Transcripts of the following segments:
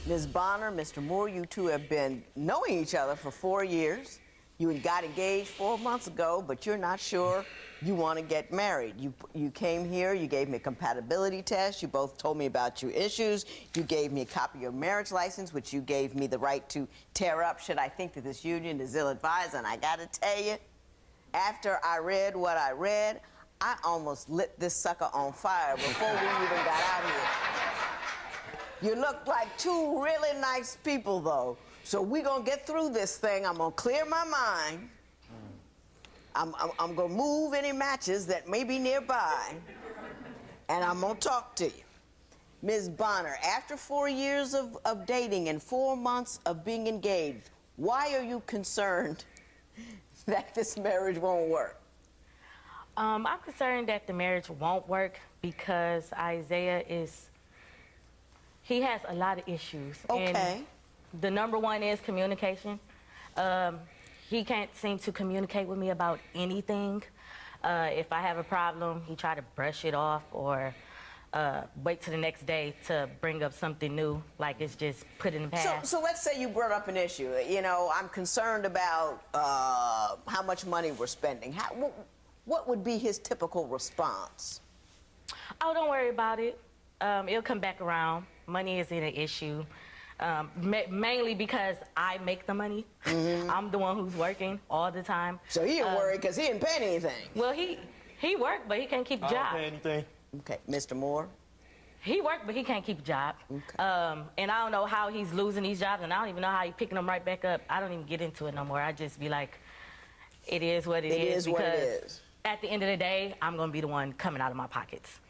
Ms. Bonner, Mr. Moore, you two have been knowing each other for 4 years. You got engaged 4 months ago, but you're not sure you want to get married. You came here, you gave me a compatibility test, you both told me about your issues, you gave me a copy of your marriage license, which you gave me the right to tear up should I think that this union is ill-advised, and I gotta tell you, after I read what I read, I almost lit this sucker on fire before we even got out here. You look like two really nice people, though. So we're gonna get through this thing. I'm gonna clear my mind. I'm gonna move any matches that may be nearby, and I'm gonna talk to you. Ms. Bonner, after 4 years of dating and 4 months of being engaged, why are you concerned that this marriage won't work? I'm concerned that the marriage won't work because Isaiah he has a lot of issues. Okay. And the number one is communication. He can't seem to communicate with me about anything. If I have a problem, he try to brush it off or wait till the next day to bring up something new, like it's just put in the past. So let's say you brought up an issue. You know, I'm concerned about how much money we're spending. What would be his typical response? Oh, don't worry about it. It'll come back around. Money isn't an issue. Mainly because I make the money. Mm-hmm. I'm the one who's working all the time. So he ain't worried because he didn't pay anything. Well, he worked, but he can't keep a job. I don't pay anything. Okay, Mr. Moore? He worked, but he can't keep a job. Okay. And I don't know how he's losing these jobs, and I don't even know how he's picking them right back up. I don't even get into it no more. I just be like, it is what it is. It is what it is. At the end of the day, I'm going to be the one coming out of my pockets.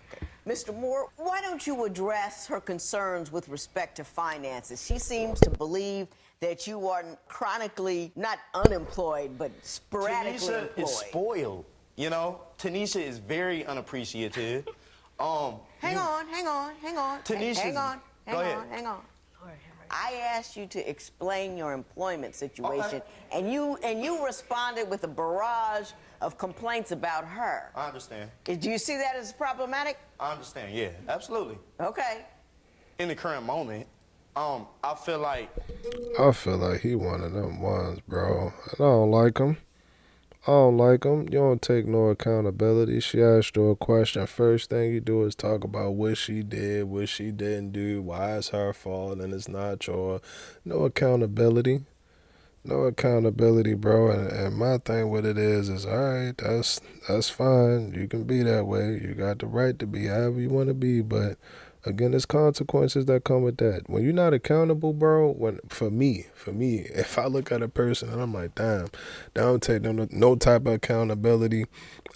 Mr. Moore, why don't you address her concerns with respect to finances? She seems to believe that you are chronically not unemployed, but sporadically Tanisha employed. is spoiled, you know? Tanisha is very unappreciative. Hang on. Tanisha, hang on. Go ahead. I asked you to explain your employment situation, Okay. and you responded with a barrage of complaints about her. I understand. Do you see that as problematic? I understand, yeah, absolutely. Okay. In the current moment, I feel like he one of them ones, bro. I don't like him. You don't take no accountability. She asked you a question. First thing you do is talk about what she did, what she didn't do, why it's her fault, and it's not your. No accountability. No accountability, bro. And my thing with it is all right, that's fine. You can be that way. You got the right to be however you want to be. But again, there's consequences that come with that. When you're not accountable, bro, for me, if I look at a person and I'm like, damn, they don't take no type of accountability,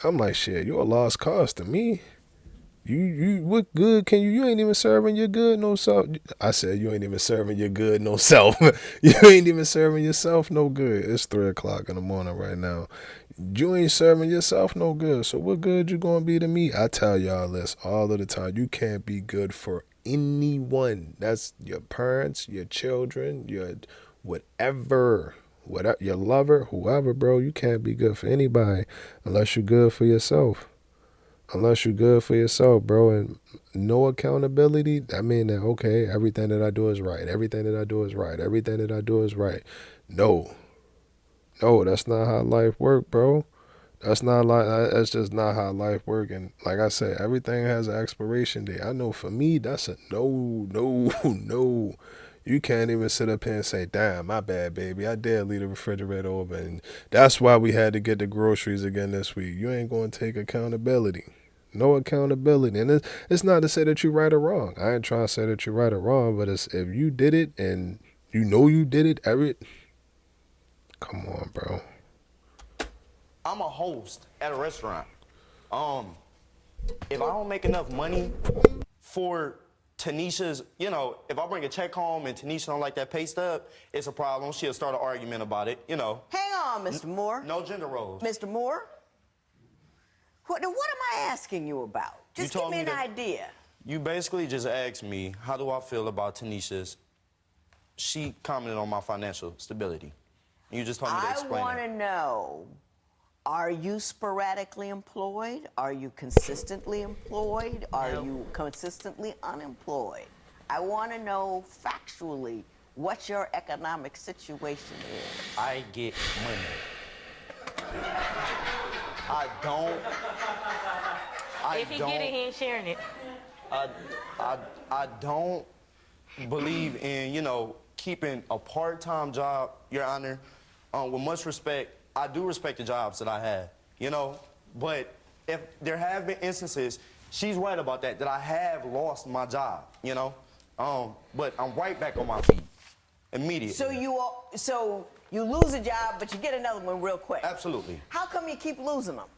I'm like, shit, you're a lost cause to me. You what good can you ain't even serving your good no self. I said you ain't even serving your good no self. You ain't even serving yourself no good. It's 3:00 in the morning right now. You ain't serving yourself no good. So what good you gonna be to me? I tell y'all this all of the time. You can't be good for anyone. That's your parents, your children, your whatever, your lover, whoever, bro. You can't be good for anybody unless you're good for yourself. Unless you're good for yourself, bro, and no accountability, I mean that, okay, everything that I do is right. Everything that I do is right. Everything that I do is right. No, that's not how life works, bro. That's just not how life works. And like I said, everything has an expiration date. I know for me, that's a no. You can't even sit up here and say, damn, my bad, baby. I did leave the refrigerator open. And that's why we had to get the groceries again this week. You ain't going to take accountability. No accountability. And it's not to say that you're right or wrong. I ain't trying to say that you're right or wrong, but it's if you did it and you know you did it, come on, bro. I'm a host at a restaurant. If I don't make enough money for Tanisha's, you know, if I bring a check home and Tanisha don't like that pay stub, it's a problem. She'll start an argument about it, you know. Hang on, Mr. Moore. No gender roles. Mr. Moore? What am I asking you about? Just give me an idea. You basically just asked me, how do I feel about Tanisha's? She commented on my financial stability. You just told me to explain I want to know, are you sporadically employed? Are you consistently employed? Are you consistently unemployed? I want to know factually what your economic situation is. I get money. I don't. If he get it, he ain't sharing it. I don't believe in, you know, keeping a part-time job, Your Honor. With much respect, I do respect the jobs that I have, you know, but if there have been instances, she's right about that, that I have lost my job, you know, but I'm right back on my feet immediately. So you lose a job, but you get another one real quick. Absolutely. How come you keep losing them?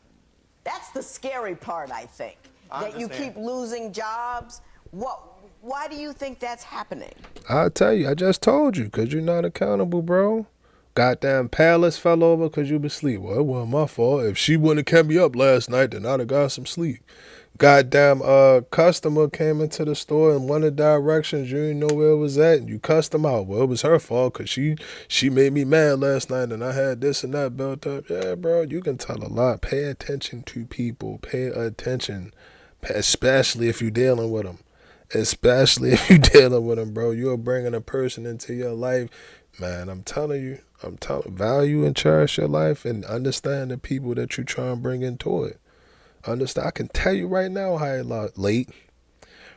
That's the scary part, I think. That you keep losing jobs. Why do you think that's happening? I'll tell you, I just told you, because you're not accountable, bro. Goddamn palace fell over because you was asleep. Well, it wasn't my fault. If she wouldn't have kept me up last night, then I'd have got some sleep. Goddamn customer came into the store in one of the directions. You didn't know where it was at, and you cussed them out. Well, it was her fault because she made me mad last night, and I had this and that built up. Yeah, bro, you can tell a lot. Pay attention to people. Pay attention, especially if you're dealing with them. Especially if you're dealing with them, bro. You're bringing a person into your life. Man, I'm telling you, value and cherish your life and understand the people that you try and bring into it. Understand? I can tell you right now how I lost late.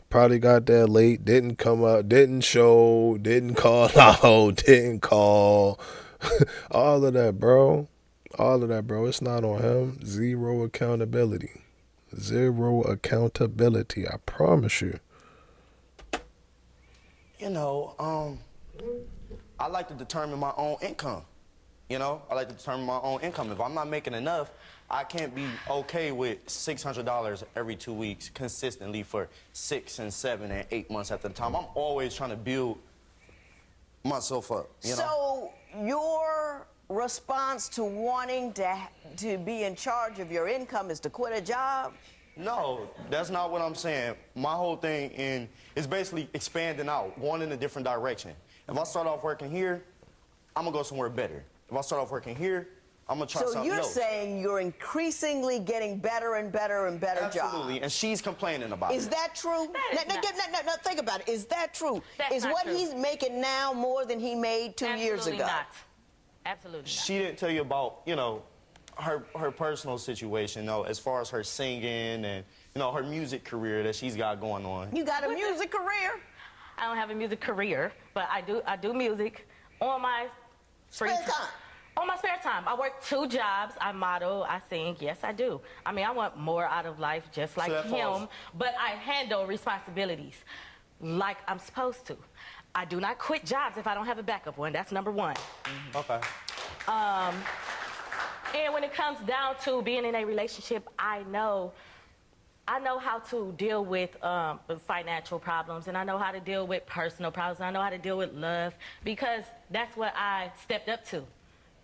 Probably got there late, didn't come out, didn't show, didn't call out, didn't call. All of that, bro. All of that, bro. It's not on him. Zero accountability. Zero accountability. I promise you. You know, I like to determine my own income. You know, I like to determine my own income. If I'm not making enough, I can't be okay with $600 every 2 weeks consistently for 6 and 7 and 8 months at the time. I'm always trying to build myself up, you know? So your response to wanting to be in charge of your income is to quit a job? No, that's not what I'm saying. My whole thing is basically expanding out, going in a different direction. If I start off working here, I'm gonna go somewhere better. If I start off working here, I'm gonna try something else. So you're saying you're increasingly getting better and better and better jobs. Absolutely, and she's complaining about it. Is that true? No, think about it. Is that true? Is what he's making now more than he made 2 years ago? Absolutely not. Absolutely not. She didn't tell you about, you know, her personal situation, though, as far as her singing and, you know, her music career that she's got going on. You got a music career? I don't have a music career, but I do music on my free time. On my spare time. I work 2 jobs. I model, I sing. Yes, I do. I mean, I want more out of life just like him, but I handle responsibilities like I'm supposed to. I do not quit jobs if I don't have a backup one. That's number 1. Okay. And when it comes down to being in a relationship, I know how to deal with financial problems, and I know how to deal with personal problems, and I know how to deal with love, because that's what I stepped up to.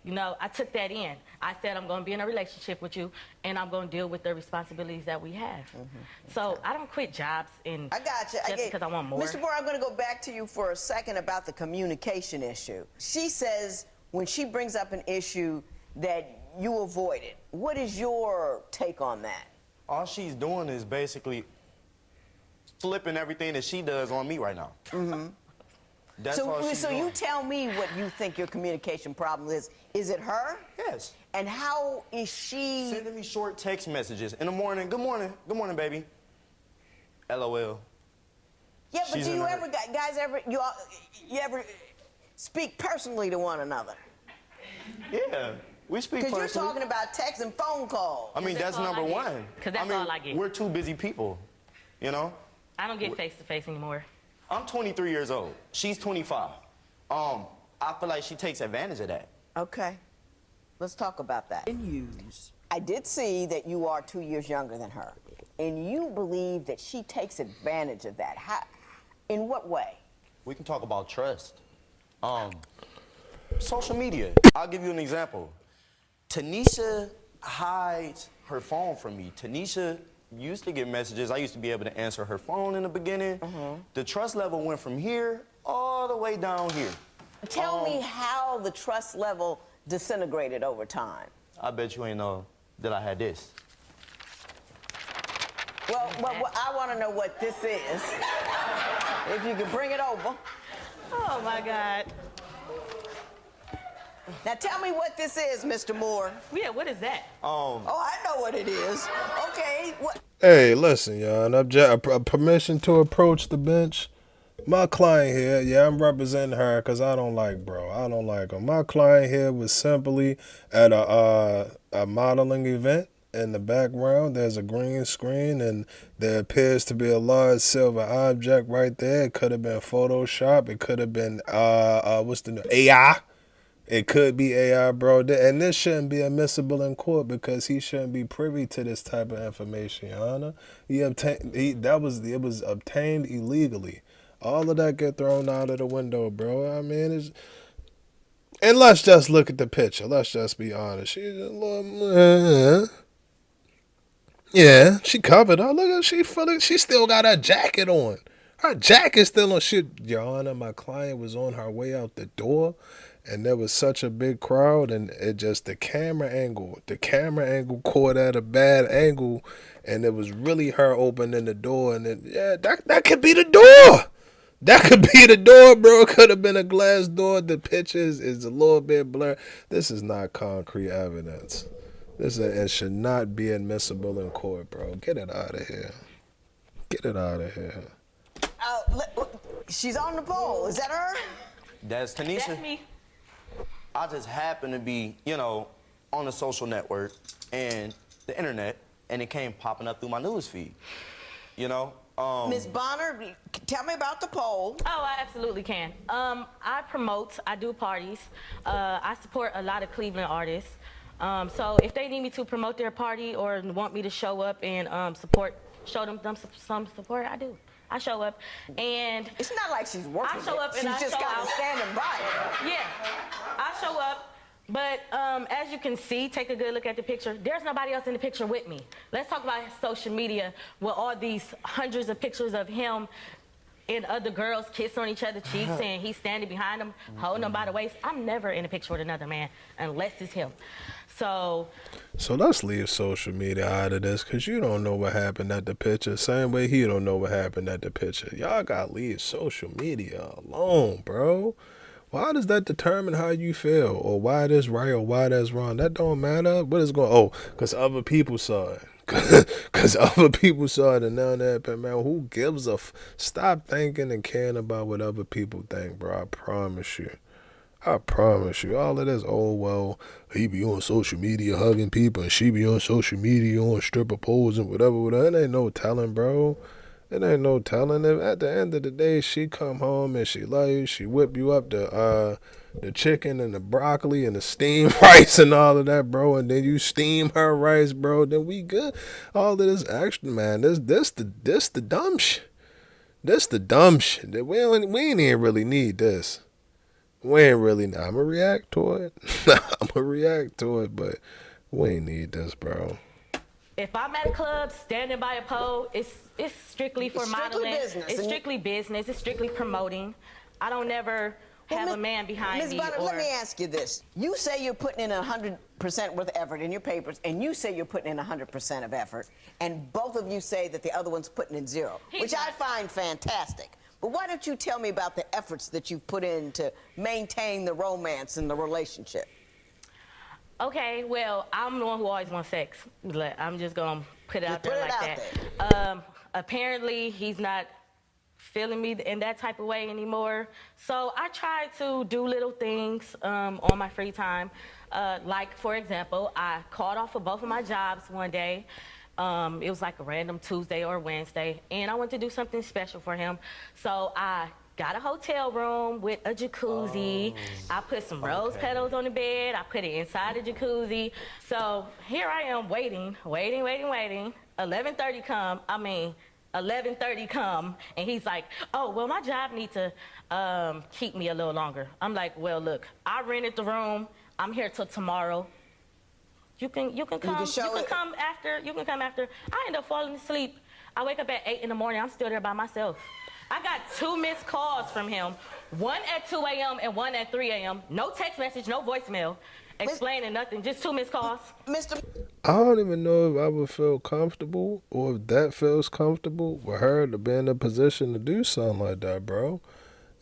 You know, I took that in. I said, I'm going to be in a relationship with you, and I'm going to deal with the responsibilities that we have. So I don't quit jobs I got you. Just because I want more. Mr. Moore, I'm going to go back to you for a second about the communication issue. She says when she brings up an issue that you avoid it. What is your take on that? All she's doing is basically flipping everything that she does on me right now. That's all she's doing. You tell me what you think your communication problem is. Is it her? Yes. And how is she... Sending me short text messages in the morning. Good morning, baby. LOL. Yeah, but do you ever, guys, you ever speak personally to one another? Yeah, we speak personally. Because you're talking about text and phone calls. I mean, that's number 1. Because that's all I get. We're 2 busy people, you know? I don't get face-to-face anymore. I'm 23 years old. She's 25. I feel like she takes advantage of that. Okay. Let's talk about that. I did see that you are 2 years younger than her, and you believe that she takes advantage of that. How, in what way? We can talk about trust. Social media. I'll give you an example. Tanisha hides her phone from me. Tanisha used to get messages. I used to be able to answer her phone in the beginning. The trust level went from here all the way down here. Tell me how the trust level disintegrated over time. I bet you ain't know that I had this. Well, I want to know what this is. If you can bring it over. Oh my God. Now tell me what this is, Mr. Moore. Yeah, what is that? Oh, I know what it is. Okay, what? Hey, listen, y'all. Permission to approach the bench. My client here, yeah, I'm representing her because I don't like bro. I don't like him. My client here was simply at a modeling event. In the background, there's a green screen, and there appears to be a large silver object right there. It could have been Photoshop. It could have been what's the AI? It could be AI, bro. And this shouldn't be admissible in court because he shouldn't be privy to this type of information, Your Honor. It was obtained illegally. All of that get thrown out of the window, bro. I mean, and let's just look at the picture. Let's just be honest. She's a little, yeah, she covered her. Look at she still got her jacket on. Her jacket's still on. Shit, Your Honor, my client was on her way out the door, and there was such a big crowd, and the camera angle caught at a bad angle, and it was really her opening the door, and that could be the door. That could be the door, bro. It could have been a glass door. The picture is a little bit blurred. This is not concrete evidence. It should not be admissible in court, bro. Get it out of here. Get it out of here. She's on the pole. Is that her? That's Tanisha. That's me. I just happen to be, on a social network and the internet, and it came popping up through my news feed. Ms. Bonner, tell me about the poll. Oh, I absolutely can. I do parties. I support a lot of Cleveland artists. So if they need me to promote their party or want me to show up and show them some support, I do. I show up, and it's not like she's working. I show up, and she's just kind of standing by it. Yeah, I show up, but as you can see, take a good look at the picture. There's nobody else in the picture with me. Let's talk about social media with all these hundreds of pictures of him and other girls kissing on each other's cheeks, and he's standing behind them, holding them by the waist. I'm never in a picture with another man unless it's him. So let's leave social media out of this, because you don't know what happened at the picture. Same way he don't know what happened at the picture. Y'all got to leave social media alone, bro. Why does that determine how you feel, or why that's right or why that's wrong? That don't matter. What is going? Oh, because other people saw it. Because other people saw it, and now that, man, who gives a stop thinking and caring about what other people think, bro. I promise you. I promise you, all of this, oh, well, he be on social media hugging people, and she be on social media on stripper poles and whatever. It ain't no telling, bro. It ain't no telling. If at the end of the day, she come home and she love you, she whip you up the chicken and the broccoli and the steamed rice and all of that, bro, and then you steam her rice, bro, then we good. All of this extra, man, this the dumb shit. This the dumb shit. We ain't even really need this. We ain't really. I'ma react to it. But we ain't need this, bro. if I'm at a club standing by a pole, it's strictly for modeling. Business. It's strictly business. It's strictly promoting. I don't never have a man behind me. Ms. Bonner, let me ask you this. You say you're putting in 100% worth of effort in your papers, and you say you're putting in 100% of effort, and both of you say that the other one's putting in zero, which I find fantastic. But why don't you tell me about the efforts that you've put in to maintain the romance in the relationship? Okay, well, I'm the one who always wants sex. I'm just going to put it out there like that. Apparently, he's not feeling me in that type of way anymore. So I try to do little things on my free time. Like, for example, I called off of both of my jobs one day. It was like a random Tuesday or Wednesday, and I went to do something special for him. So I got a hotel room with a jacuzzi. I put some rose petals on the bed. I put it inside the jacuzzi. So here I am waiting. 11:30 come, and he's like, oh, well, my job needs to keep me a little longer. I'm like, well, look, I rented the room. I'm here till tomorrow. You can come after. I end up falling asleep. I wake up at 8 in the morning. I'm still there by myself. I got 2 missed calls from him, one at 2 a.m. and one at 3 a.m. No text message, no voicemail. explaining nothing. Just 2 missed calls. Mr. I don't even know if I would feel comfortable or if that feels comfortable with her to be in a position to do something like that, bro.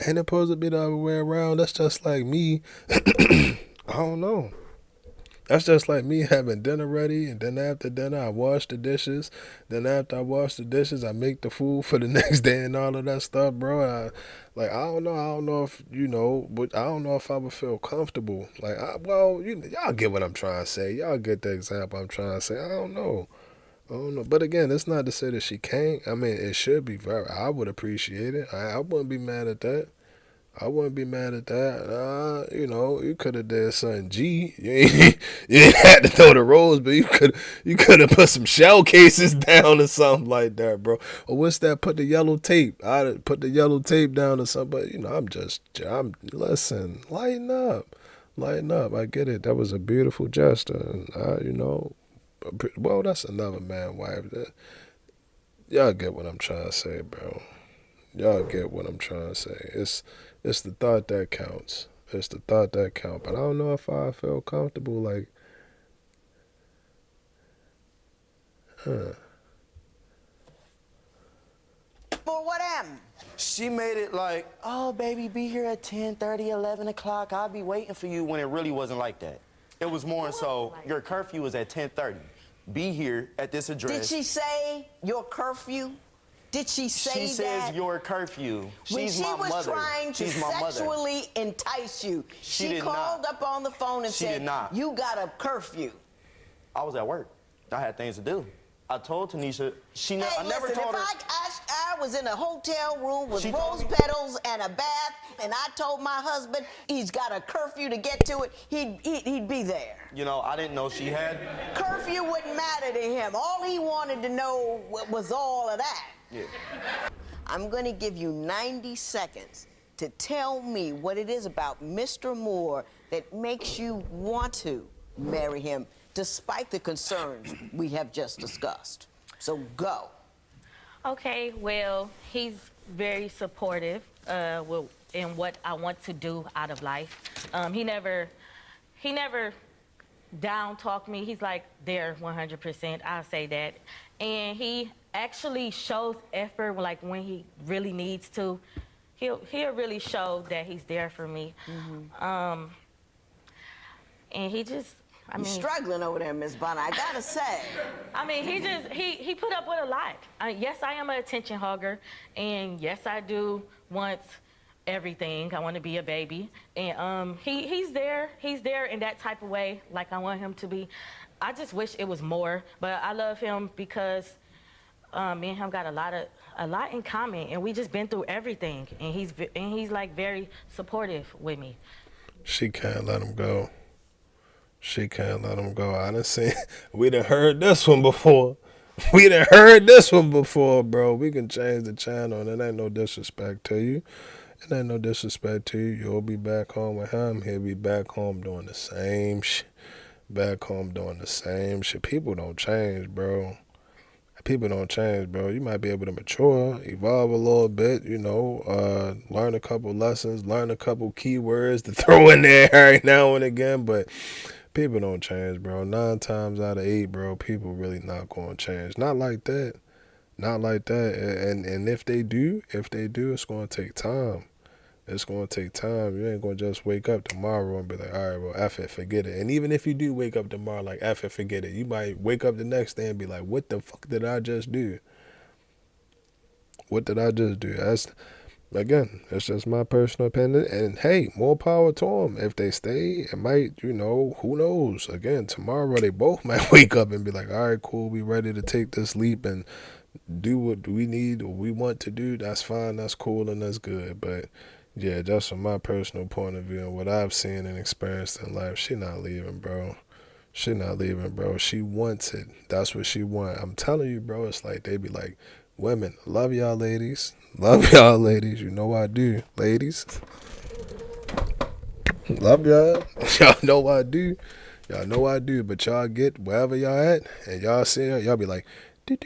Ain't it supposed to be the other way around? That's just like me. I don't know. That's just like me having dinner ready, and then after dinner, I wash the dishes. Then after I wash the dishes, I make the food for the next day and all of that stuff, bro. I don't know. I don't know if, but I don't know if I would feel comfortable. Y'all get what I'm trying to say. Y'all get the example I'm trying to say. I don't know. I don't know. But again, it's not to say that she can't. I mean, it should be I would appreciate it. I wouldn't be mad at that. I wouldn't be mad at that. You could have did something G. You ain't had to throw the rolls, but you could have put some shell cases down or something like that, bro. Or what's that? Put the yellow tape. I'd put the yellow tape down or something. But listen, lighten up. Lighten up. I get it. That was a beautiful gesture. And well, that's another man wife. Y'all get what I'm trying to say, bro. Y'all get what I'm trying to say. It's the thought that counts. It's the thought that counts. But I don't know if I feel comfortable, like, For what happened? She made it like, oh, baby, be here at 10:30, 11 o'clock. I'll be waiting for you, when it really wasn't like that. It was more so, your curfew is at 10:30. Be here at this address. Did she say your curfew? Did she say that? She says your curfew. When She's she my was mother. trying to She's my mother. sexually entice you, She she did called not. up on the phone and She said, did not. you got a curfew. I was at work. I had things to do. I told Tanisha, I never listen, told her. if I was in a hotel room with She told rose me- petals and a bath, and I told my husband he's got a curfew to get to it, he'd be there. I didn't know she had. Curfew wouldn't matter to him. All he wanted to know was all of that. Yeah. I'm going to give you 90 seconds to tell me what it is about Mr. Moore that makes you want to marry him, despite the concerns we have just discussed. So go. Okay, well, he's very supportive in what I want to do out of life. He never down talk me. He's like there 100%. I'll say that. And he actually shows effort when he really needs to. He'll really show that he's there for me. Mm-hmm. And he just, You're struggling over there, Miss Bonner, I gotta say. he put up with a lot. Yes, I am an attention hogger, and yes, I do want everything. I want to be a baby, and he's there in that type of way, like I want him to be. I just wish it was more, but I love him because me and him got a lot in common, and we just been through everything, and he's like very supportive with me. she can't let him go. She can't let him go. I done seen, we done heard this one before. We done heard this one before, bro. We can change the channel, and it ain't no disrespect to you. It ain't no disrespect to you. You'll be back home with him. He'll be back home doing the same shit. Back home doing the same shit. People don't change, bro. People don't change, bro. You might be able to mature, evolve a little bit, learn a couple lessons, learn a couple keywords to throw in there every now and again, but people don't change, bro. 9 times out of 8, bro, people really not going to change. Not like that. Not like that. And if they do, it's going to take time. It's going to take time. You ain't going to just wake up tomorrow and be like, all right, well, F it, forget it. And even if you do wake up tomorrow like, F it, forget it, you might wake up the next day and be like, what the fuck did I just do? What did I just do? Again, that's just my personal opinion. And, hey, more power to them. If they stay, it might, who knows? Again, tomorrow they both might wake up and be like, all right, cool, we ready to take this leap and do what we need or we want to do. That's fine, that's cool, and that's good. But yeah, just from my personal point of view and what I've seen and experienced in life, she not leaving, bro. She not leaving, bro. She wants it. That's what she want. I'm telling you, bro, it's like they be like, women, love y'all ladies. Love y'all ladies. You know I do, ladies. Love y'all. Y'all know I do. Y'all know I do. But y'all get wherever y'all at and y'all see her, y'all be like, And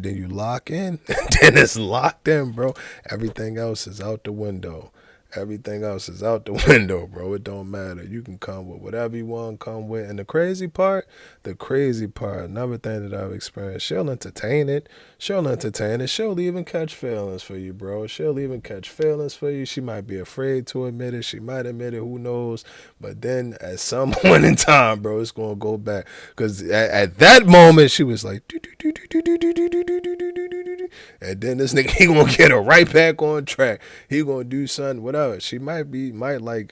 then you lock in, and then it's locked in, bro. Everything else is out the window. Everything else is out the window, bro. It don't matter. You can come with whatever you want to come with. And the crazy part, another thing that I've experienced, she'll entertain it. She'll even catch feelings for you, bro. She'll even catch feelings for you. She might be afraid to admit it. She might admit it. Who knows? But then at some point in time, bro, it's going to go back. Because at that moment, she was like, and then this nigga, he gonna get her right back on track. He gonna do something, whatever. She might like,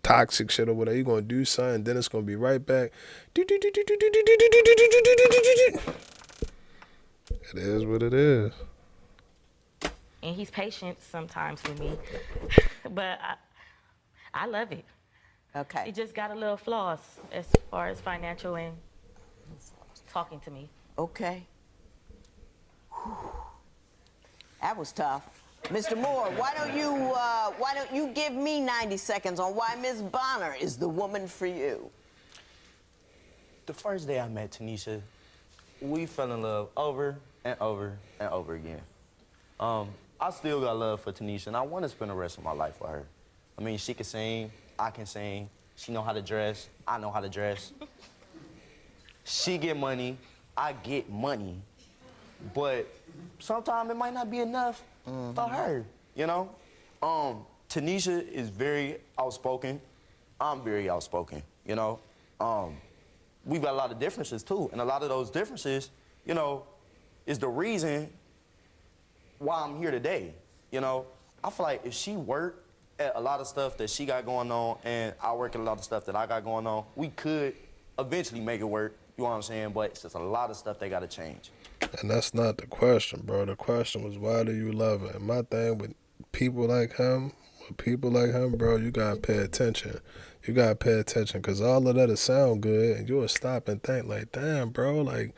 toxic shit or whatever. He gonna do something, then it's gonna be right back. It is what it is. And he's patient sometimes with me, but I love it. Okay. He just got a little flaws as far as financial and talking to me. Okay. Whew. That was tough. Mr. Moore, why don't you give me 90 seconds on why Ms. Bonner is the woman for you? The first day I met Tanisha, we fell in love over and over and over again. I still got love for Tanisha, and I want to spend the rest of my life with her. I mean, she can sing, I can sing. She know how to dress, I know how to dress. She get money, I get money. But sometimes it might not be enough for her, you know? Tanisha is very outspoken. I'm very outspoken, you know? We've got a lot of differences, too. And a lot of those differences, you know, is the reason why I'm here today, you know? I feel like if she worked at a lot of stuff that she got going on and I work at a lot of stuff that I got going on, we could eventually make it work, you know what I'm saying? But it's just a lot of stuff that got to change. And that's not the question, bro. The question was, why do you love her? And my thing with people like him, bro, you gotta pay attention. You gotta pay attention, because all of that'll sound good, and you'll stop and think like, damn, bro, like,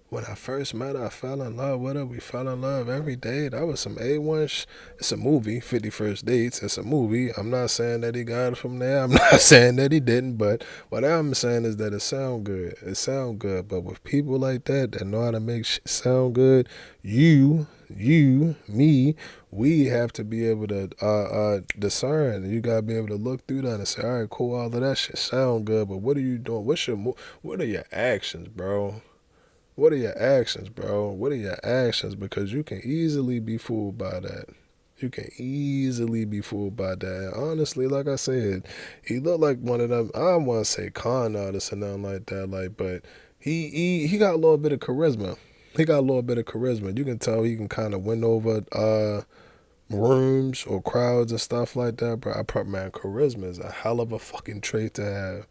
when I first met her, I fell in love with her. We fell in love every day. That was some A1. It's a movie, 50 First Dates. It's a movie. I'm not saying that he got it from there. I'm not saying that he didn't. But what I'm saying is that it sound good. It sound good. But with people like that know how to make shit sound good, you, me, we have to be able to discern. You got to be able to look through that and say, all right, cool, all of that shit sound good. But what are you doing? What are your actions, bro? What are your actions, bro? What are your actions? Because you can easily be fooled by that. You can easily be fooled by that. And honestly, like I said, he looked like one of them, I don't want to say con artists or nothing like that, but he got a little bit of charisma. You can tell he can kind of win over rooms or crowds and stuff like that, bro. Man, charisma is a hell of a fucking trait to have.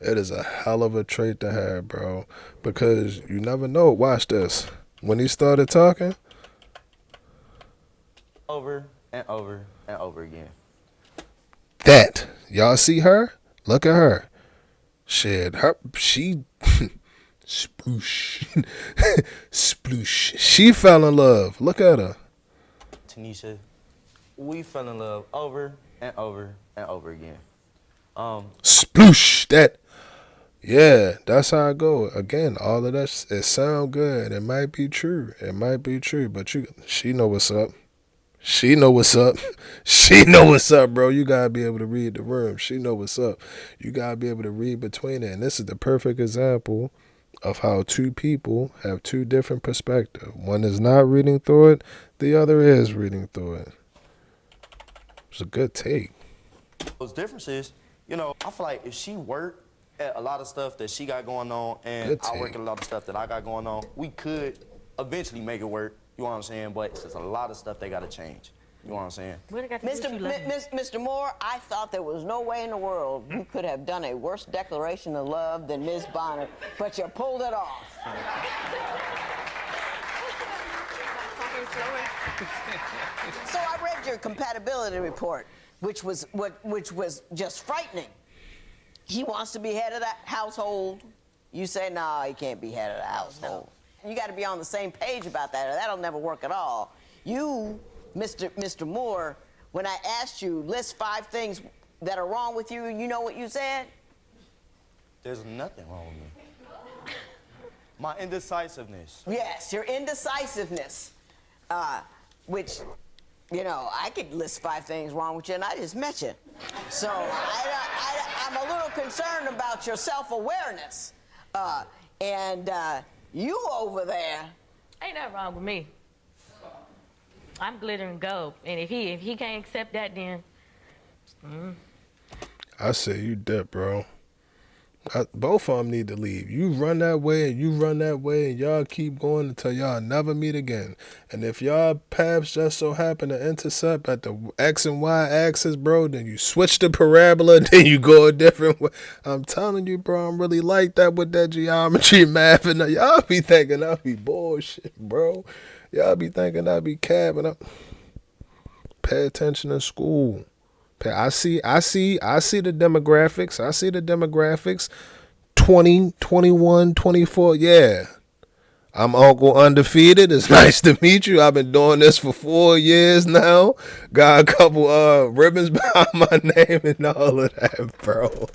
It is a hell of a trait to have, bro, because you never know. Watch this. When he started talking, Over and over and over again. that, y'all see her? Look at her. Shit, she, sploosh, sploosh. She fell in love. Look at her. Tanisha, we fell in love over and over and over again. Sploosh, that. Yeah, that's how I go. Again, all of that, it sound good. It might be true. But she know what's up. She know what's up, bro. You gotta be able to read the room. She know what's up. You gotta be able to read between it. And this is the perfect example of how two people have two different perspectives. One is not reading through it. The other is reading through it. It's a good take. Those differences, you know, I feel like if she worked at a lot of stuff that she got going on and I work at a lot of stuff that I got going on, we could eventually make it work, you know what I'm saying? But it's just a lot of stuff that got to change, you know what I'm saying? Mr. Moore, I thought there was no way in the world you could have done a worse declaration of love than Ms. Bonner, but you pulled it off. So I read your compatibility report, which was just frightening. He wants to be head of that household. You say, no, he can't be head of the household. No. You got to be on the same page about that, or that'll never work at all. You, Mr. Moore, when I asked you, list 5 things that are wrong with you, you know what you said? There's nothing wrong with me. My indecisiveness. Yes, your indecisiveness, which, you know, I could list 5 things wrong with you, and I just met you. So I'm a little concerned about your self-awareness. And you over there. Ain't nothing wrong with me. I'm glitter and gold, and if he can't accept that, then. I say you dip, bro. Both of them need to leave. You run that way and you run that way, and y'all keep going until y'all never meet again. And if y'all paths just so happen to intercept at the X and Y axis, bro, then you switch the parabola, then you go a different way. I'm telling you, bro, I'm really like that with that geometry math. And y'all be thinking I be bullshit, bro. Y'all be thinking I be cabbing up. Pay attention in school. I see the demographics. I see the demographics. 20, 21, 24. Yeah. I'm Uncle Undefeated. It's nice to meet you. I've been doing this for 4 years now. Got a couple ribbons behind my name and all of that, bro.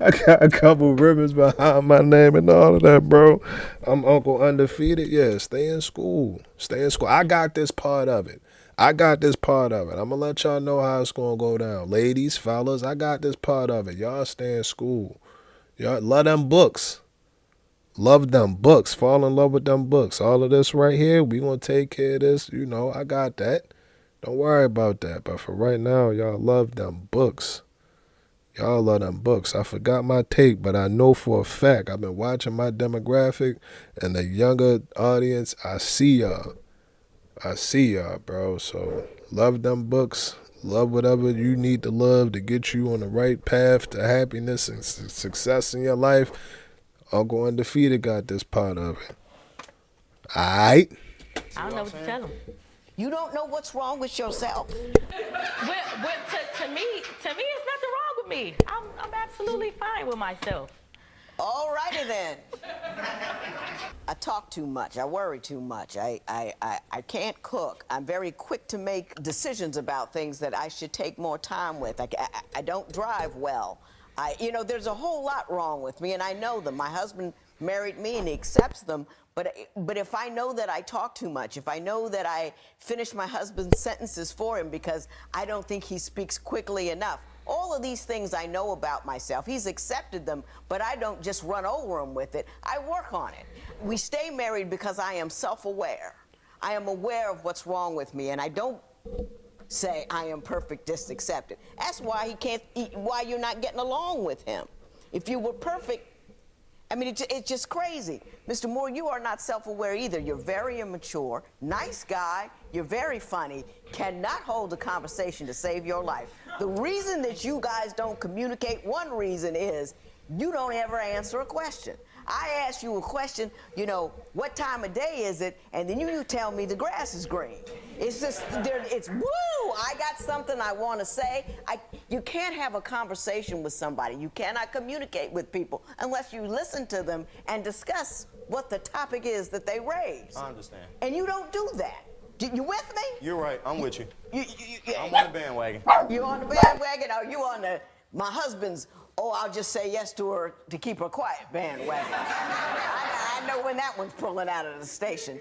I got a couple ribbons behind my name and all of that, bro. I'm Uncle Undefeated. Yeah, stay in school. Stay in school. I got this part of it. I'm going to let y'all know how it's going to go down. Ladies, fellas, I got this part of it. Y'all stay in school. Y'all love them books. Love them books. Fall in love with them books. All of this right here, we going to take care of this. You know, I got that. Don't worry about that. But for right now, y'all love them books. Y'all love them books. I forgot my take, but I know for a fact, I've been watching my demographic and the younger audience. I see y'all, bro. So love them books. Love whatever you need to love to get you on the right path to happiness and success in your life. Uncle Undefeated got this part of it. All right? I don't know what to tell him. You don't know what's wrong with yourself. Well, to me, it's nothing wrong with me. I'm absolutely fine with myself. All righty then. I talk too much. I worry too much. I can't cook. I'm very quick to make decisions about things that I should take more time with. I don't drive well. You know, there's a whole lot wrong with me, and I know them. My husband married me, and he accepts them. But if I know that I talk too much, if I know that I finish my husband's sentences for him because I don't think he speaks quickly enough, all of these things I know about myself. He's accepted them, but I don't just run over him with it. I work on it. We stay married because I am self-aware. I am aware of what's wrong with me, and I don't say I am perfect, just accept it. That's why why you're not getting along with him. If you were perfect, I mean, it's just crazy. Mr. Moore, you are not self-aware either. You're very immature, nice guy, you're very funny, cannot hold a conversation to save your life. The reason that you guys don't communicate, one reason is you don't ever answer a question. I ask you a question, you know, what time of day is it? And then you tell me the grass is green. It's just, it's woo, I got something I want to say. You can't have a conversation with somebody. You cannot communicate with people unless you listen to them and discuss what the topic is that they raise. I understand. And you don't do that. You with me? You're right. I'm with you. Yeah. I'm on the bandwagon. You on the bandwagon, or you on my husband's, oh, I'll just say yes to her to keep her quiet bandwagon. I know when that one's pulling out of the station.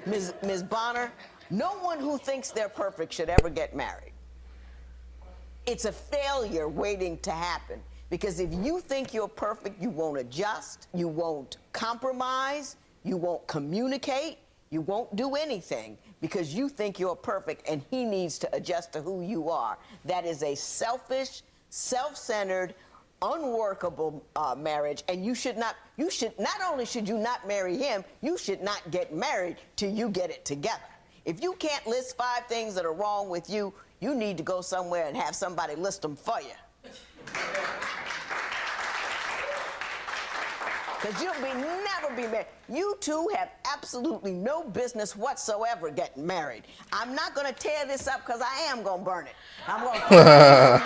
Ms. Bonner, no one who thinks they're perfect should ever get married. It's a failure waiting to happen. Because if you think you're perfect, you won't adjust, you won't compromise, you won't communicate, you won't do anything because you think you're perfect and he needs to adjust to who you are. That is a selfish, self-centered, unworkable marriage, and not only should you not marry him, you should not get married till you get it together. If you can't list 5 things that are wrong with you, you need to go somewhere and have somebody list them for you. Because you'll never be married. You two have absolutely no business whatsoever getting married. I'm not going to tear this up because I am going to burn it. I'm going to put it in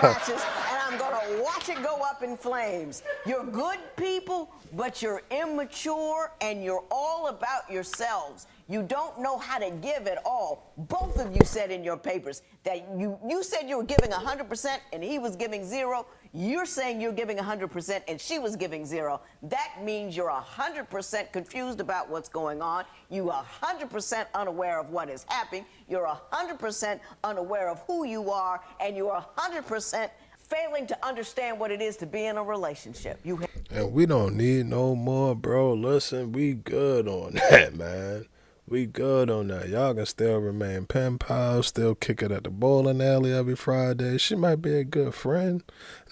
matches and I'm going to watch it go up in flames. You're good people, but you're immature and you're all about yourselves. You don't know how to give at all. Both of you said in your papers that you said you were giving 100% and he was giving 0. You're saying you're giving 100% and she was giving 0. That means you're 100% confused about what's going on. You are 100% unaware of what is happening. You're 100% unaware of who you are, and you are 100% failing to understand what it is to be in a relationship. And we don't need no more, bro. Listen, we good on that, man. We good on that. Y'all can still remain pen pals, still kick it at the bowling alley every Friday. She might be a good friend.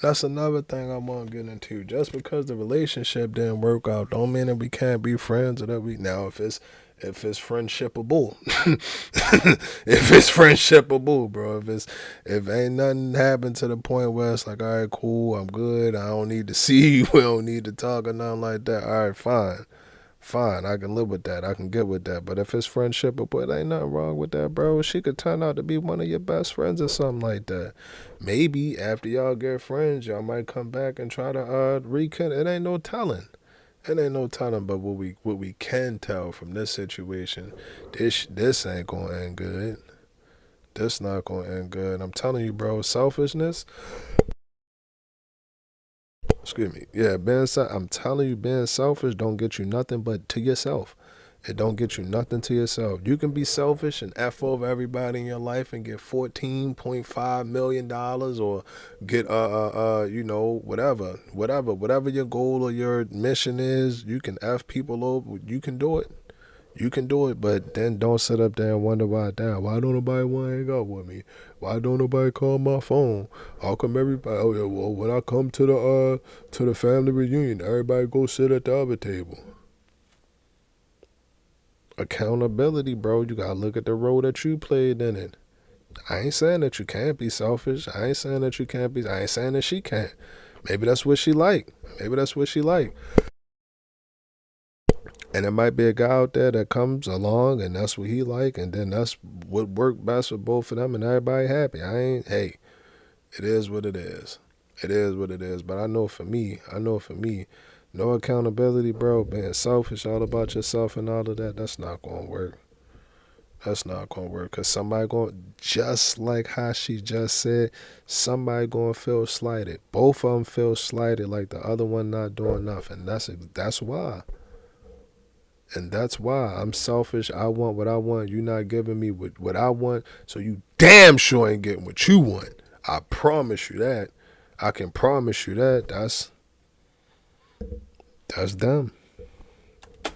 That's another thing I want to get into. Just because the relationship didn't work out, don't mean that we can't be friends or that we now if it's friendshipable. If it's friendshipable, bro. If ain't nothing happened to the point where it's like, all right, cool, I'm good, I don't need to see you, we don't need to talk or nothing like that. All right, fine. Fine, I can live with that. I can get with that. But if it's friendshipable, it ain't nothing wrong with that, bro. She could turn out to be one of your best friends or something like that. Maybe after y'all get friends, y'all might come back and try to rekindle. It ain't no telling. It ain't no telling, but what we can tell from this situation, this ain't gonna end good. This not gonna end good. I'm telling you, bro, selfishness. Excuse me. Yeah, I'm telling you, being selfish don't get you nothing but to yourself. It don't get you nothing to yourself. You can be selfish and F over everybody in your life and get $14.5 million or get whatever your goal or your mission is. You can F people over. You can do it. You can do it, but then don't sit up there and wonder why don't nobody want to hang out with me? Why don't nobody call my phone? How come everybody? Oh yeah, well when I come to the family reunion, everybody go sit at the other table. Accountability, bro. You gotta look at the role that you played in it. I ain't saying that you can't be selfish. I ain't saying that you can't be. I ain't saying that she can't. Maybe that's what she like. Maybe that's what she like. And there might be a guy out there that comes along and that's what he like, and then that's what worked best for both of them and everybody happy. Hey, it is what it is. It is what it is. But I know for me, no accountability, bro, being selfish, all about yourself and all of that, that's not going to work. That's not going to work because somebody just like how she just said, somebody going to feel slighted. Both of them feel slighted like the other one not doing nothing. That's why. And that's why I'm selfish. I want what I want. You not giving me what I want. So you damn sure ain't getting what you want. I promise you that. I can promise you that. That's them.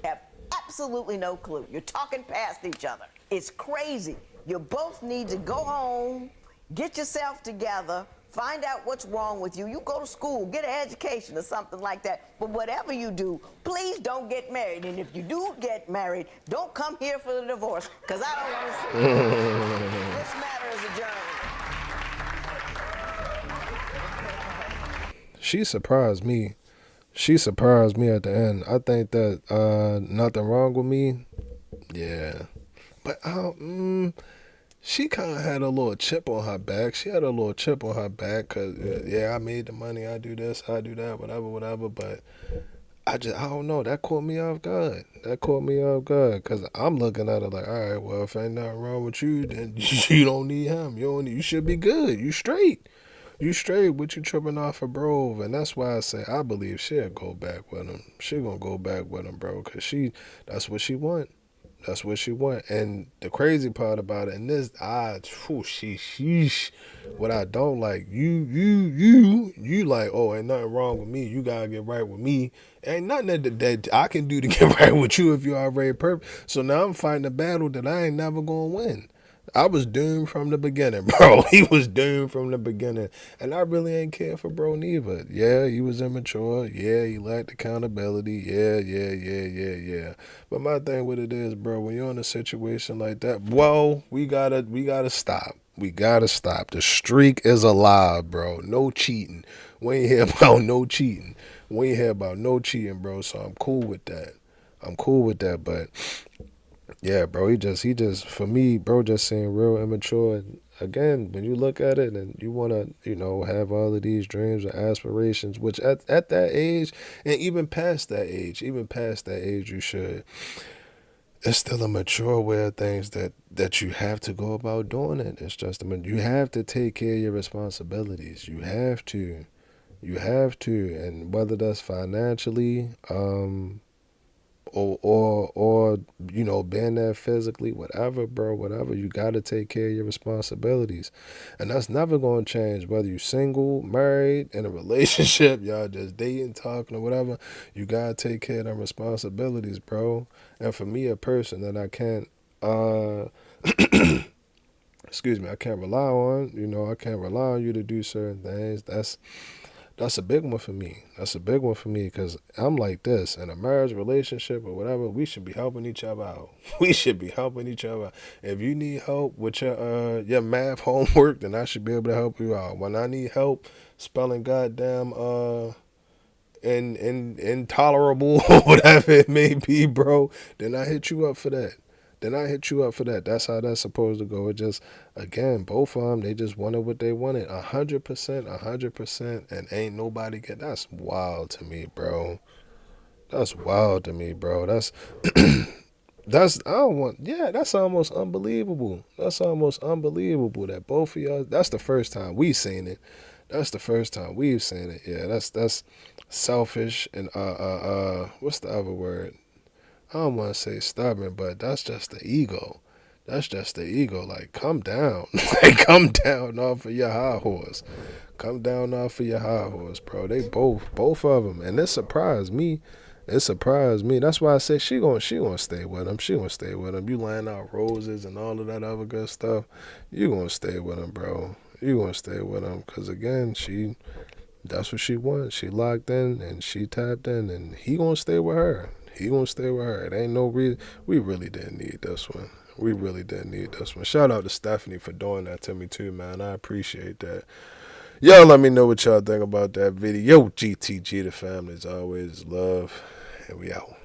Have absolutely no clue. You're talking past each other. It's crazy. You both need to go home, get yourself together, find out what's wrong with you. You go to school, get an education or something like that. But whatever you do, please don't get married. And if you do get married, don't come here for the divorce, because I don't want to see it. This matter is adjourned. She surprised me. She surprised me at the end. I think that nothing wrong with me. Yeah. But she kind of had a little chip on her back. She had a little chip on her back because, I made the money. I do this, I do that, whatever. But I don't know. That caught me off guard. Because I'm looking at it like, all right, well, if ain't nothing wrong with you, then you don't need him. You should be good. You straight. You straight. What you tripping off for, bro? And that's why I say I believe she'll go back with him. She gonna go back with him, bro, because that's what she want. That's what she want. And the crazy part about it, and this, sheesh. What I don't like, you like, oh, ain't nothing wrong with me. You gotta get right with me. Ain't nothing that I can do to get right with you if you already perfect. So now I'm fighting a battle that I ain't never gonna win. I was doomed from the beginning, bro. He was doomed from the beginning. And I really ain't care for bro neither. Yeah, he was immature. Yeah, he lacked accountability. Yeah. But my thing with it is, bro, when you're in a situation like that, whoa, we gotta stop. We gotta stop. The streak is alive, bro. No cheating. We ain't hear about no cheating. Bro. So I'm cool with that. But yeah, bro, he just for me, bro, just seemed real immature. And again, when you look at it and you want to, have all of these dreams and aspirations, which at that age and even past that age, you should. it's still a mature way of things that you have to go about doing it. It's just you have to take care of your responsibilities. You have to, and whether that's financially, or being there physically, whatever, bro, whatever, you got to take care of your responsibilities, and that's never going to change whether you single, married, in a relationship, y'all just dating, talking, or whatever. You got to take care of them responsibilities, bro. And for me, a person that I can't excuse me, I can't rely on, I can't rely on you to do certain things. That's a big one for me. That's a big one for me because I'm like this in a marriage relationship or whatever. We should be helping each other out. We should be helping each other out. If you need help with your math homework, then I should be able to help you out. When I need help spelling goddamn intolerable or whatever it may be, bro, then I hit you up for that. That's how that's supposed to go. It just, again, both of them, they just wanted what they wanted. 100%, 100%, and ain't nobody get. That's wild to me, bro. That's wild to me, bro. I don't want. Yeah, that's almost unbelievable. That's almost unbelievable that both of y'all. That's the first time we've seen it. That's the first time we've seen it. Yeah, that's selfish and what's the other word? I don't want to say stubborn, but that's just the ego. That's just the ego. Like, come down. Like, come down off of your high horse. Come down off of your high horse, bro. They both of them. And it surprised me. It surprised me. That's why I said she gonna stay with him. She gonna stay with him. You laying out roses and all of that other good stuff. You gonna stay with him, bro. You gonna stay with him. Because, again, that's what she wants. She locked in and she tapped in, and he gonna stay with her. He gonna stay with her. It ain't no reason. We really didn't need this one. We really didn't need this one. Shout out to Stephanie for doing that to me too, man. I appreciate that. Y'all let me know what y'all think about that video. GTG, the family, as always, love, and we out.